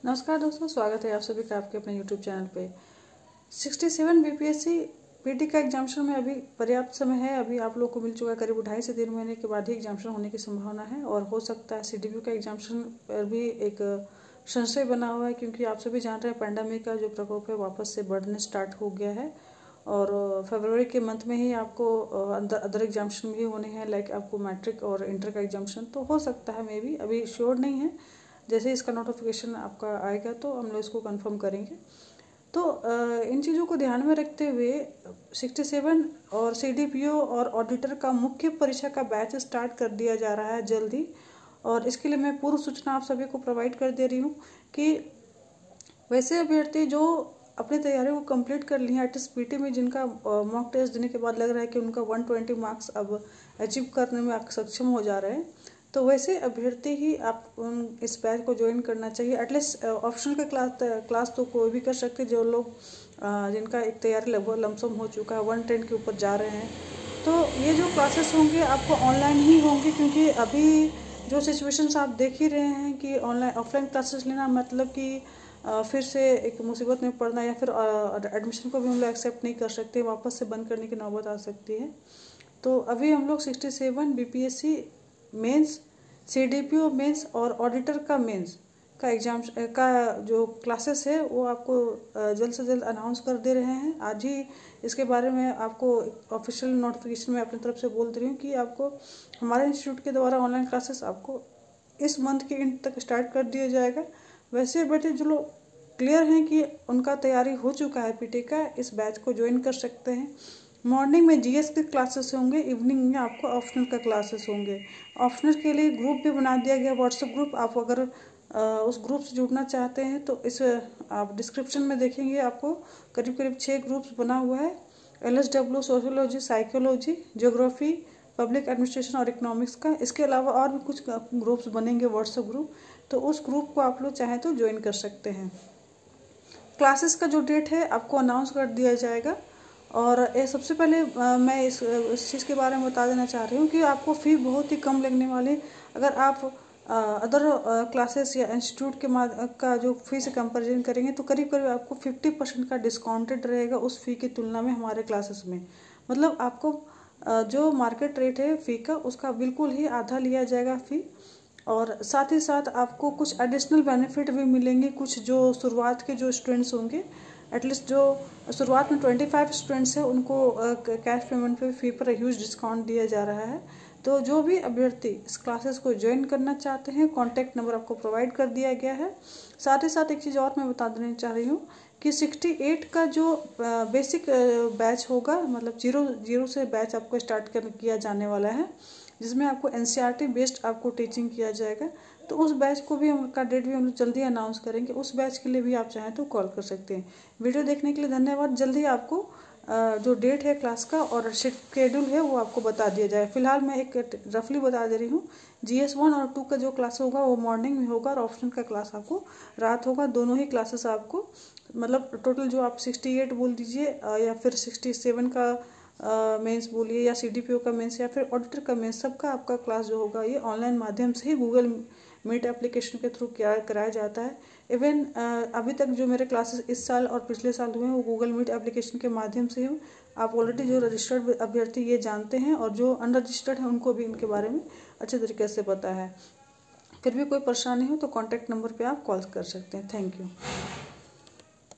नमस्कार दोस्तों, स्वागत है आप सभी का आपके अपने YouTube चैनल पे। 67 बीपीएससी पीटी का एग्जामिनेशन में अभी पर्याप्त समय है। अभी आप लोग को मिल चुका है, करीब 2.5 से 3 महीने के बाद ही एग्जामिनेशन होने की संभावना है और हो सकता है सीडीपी का एग्जामिनेशन पर भी एक संशय बना हुआ है, क्योंकि आप सभी जान रहे हैं पैंडेमिक का जो प्रकोप है वापस से बढ़ने स्टार्ट हो गया है और फरवरी के मंथ में ही आपको अदर एग्जामिनेशन भी होने हैं, लाइक आपको मैट्रिक और इंटर का एग्जामिनेशन। तो हो सकता है, मे बी अभी श्योर नहीं है। जैसे इसका नोटिफिकेशन आपका आएगा तो हम लोग इसको कंफर्म करेंगे। तो इन चीज़ों को ध्यान में रखते हुए 67 और सीडीपीओ और ऑडिटर का मुख्य परीक्षा का बैच स्टार्ट कर दिया जा रहा है जल्दी। और इसके लिए मैं पूर्व सूचना आप सभी को प्रोवाइड कर दे रही हूँ कि वैसे अभ्यर्थी जो अपनी तैयारी को कंप्लीट कर ली है एटएसपीटी में, जिनका मॉक टेस्ट देने के बाद लग रहा है कि उनका 120 मार्क्स अब अचीव करने में सक्षम हो जा रहे हैं, तो वैसे अभ्यर्थी ही आप इस बैच को ज्वाइन करना चाहिए। एटलीस्ट ऑप्शनल का क्लास तो कोई भी कर सकते हैं, जो लोग जिनका एक तैयारी लगभग लमसम हो चुका है, 110 के ऊपर जा रहे हैं। तो ये जो क्लासेस होंगे आपको ऑनलाइन ही होंगे, क्योंकि अभी जो सिचुएशंस आप देख ही रहे हैं कि ऑनलाइन ऑफलाइन क्लासेस लेना मतलब कि फिर से एक मुसीबत में पड़ना, या फिर एडमिशन को भी हम लोग एक्सेप्ट नहीं कर सकते, वापस से बंद करने की नौबत आ सकती है। तो अभी हम लोग 67 बीपीएससी मेंस, सीडीपीओ मेंस और ऑडिटर का मेंस का एग्जाम का जो क्लासेस है वो आपको जल्द से जल्द अनाउंस कर दे रहे हैं। आज ही इसके बारे में आपको ऑफिशियल नोटिफिकेशन में अपनी तरफ से बोल दे रही हूँ कि आपको हमारे इंस्टीट्यूट के द्वारा ऑनलाइन क्लासेस आपको इस मंथ के एंड तक स्टार्ट कर दिया जाएगा। वैसे बेटे जो लोग क्लियर हैं कि उनका तैयारी हो चुका है पीटी का, इस बैच को ज्वाइन कर सकते हैं। मॉर्निंग में जीएस के क्लासेस होंगे, इवनिंग में आपको ऑप्शनल का क्लासेस होंगे। ऑप्शनल के लिए ग्रुप भी बना दिया गया, व्हाट्सएप ग्रुप। आप अगर उस ग्रुप से जुड़ना चाहते हैं तो इस आप डिस्क्रिप्शन में देखेंगे, आपको करीब करीब 6 ग्रुप्स बना हुआ है। LSW, sociology, psychology, geography, public administration और इकोनॉमिक्स का। इसके अलावा और भी कुछ ग्रुप्स बनेंगे व्हाट्सएप ग्रुप, तो उस ग्रुप को आप लोग चाहें तो ज्वाइन कर सकते हैं। क्लासेस का जो डेट है आपको अनाउंस कर दिया जाएगा। और सबसे पहले मैं इस चीज़ के बारे में बता देना चाह रही हूँ कि आपको फ़ी बहुत ही कम लगने वाली। अगर आप अदर क्लासेस या इंस्टीट्यूट के का जो फी से कंपेरिजन करेंगे तो करीब करीब आपको 50% का डिस्काउंटेड रहेगा उस फ़ी की तुलना में हमारे क्लासेस में। मतलब आपको जो मार्केट रेट है फ़ी का, उसका बिल्कुल ही आधा लिया जाएगा फ़ी। और साथ ही साथ आपको कुछ एडिशनल बेनिफिट भी मिलेंगे। कुछ जो शुरुआत के जो स्टूडेंट्स होंगे, एटलीस्ट जो शुरुआत में 25 स्टूडेंट्स हैं, उनको कैश पेमेंट पे फ़ी पर ह्यूज डिस्काउंट दिया जा रहा है। तो जो भी अभ्यर्थी इस क्लासेस को ज्वाइन करना चाहते हैं, कॉन्टैक्ट नंबर आपको प्रोवाइड कर दिया गया है। साथ ही साथ एक चीज़ और मैं बता देना चाह रही हूँ कि 68 का जो बेसिक बैच होगा, मतलब जीरो से बैच आपको स्टार्ट किया जाने वाला है, जिसमें आपको एनसीईआरटी बेस्ड आपको टीचिंग किया जाएगा। तो उस बैच को भी का डेट भी हम लोग जल्दी अनाउंस करेंगे। उस बैच के लिए भी आप चाहें तो कॉल कर सकते हैं। वीडियो देखने के लिए धन्यवाद। जल्दी आपको जो डेट है क्लास का और शेड्यूल है वो आपको बता दिया जाए। फिलहाल मैं एक रफली बता दे रही हूँ। GS 1 और 2 का जो क्लास होगा वो मॉर्निंग में होगा और ऑप्शनल का क्लास आपको रात होगा। दोनों ही क्लासेस आपको, मतलब टोटल जो आप 68 बोल दीजिए या फिर 67 का मेंस बोलिए, या सीडीपीओ का मेंस, या फिर ऑडिटर का मेंस, सबका आपका क्लास जो होगा ये ऑनलाइन माध्यम से ही गूगल मीट एप्लीकेशन के थ्रू कराया जाता है। इवन अभी तक जो मेरे क्लासेस इस साल और पिछले साल हुए हैं वो गूगल मीट एप्लीकेशन के माध्यम से ही। आप ऑलरेडी जो रजिस्टर्ड अभ्यर्थी ये जानते हैं, और जो अनरजिस्टर्ड हैं उनको भी इनके बारे में अच्छे तरीके से पता है। फिर भी कोई परेशानी हो तो कॉन्टैक्ट नंबर पर आप कॉल कर सकते हैं। Thank you.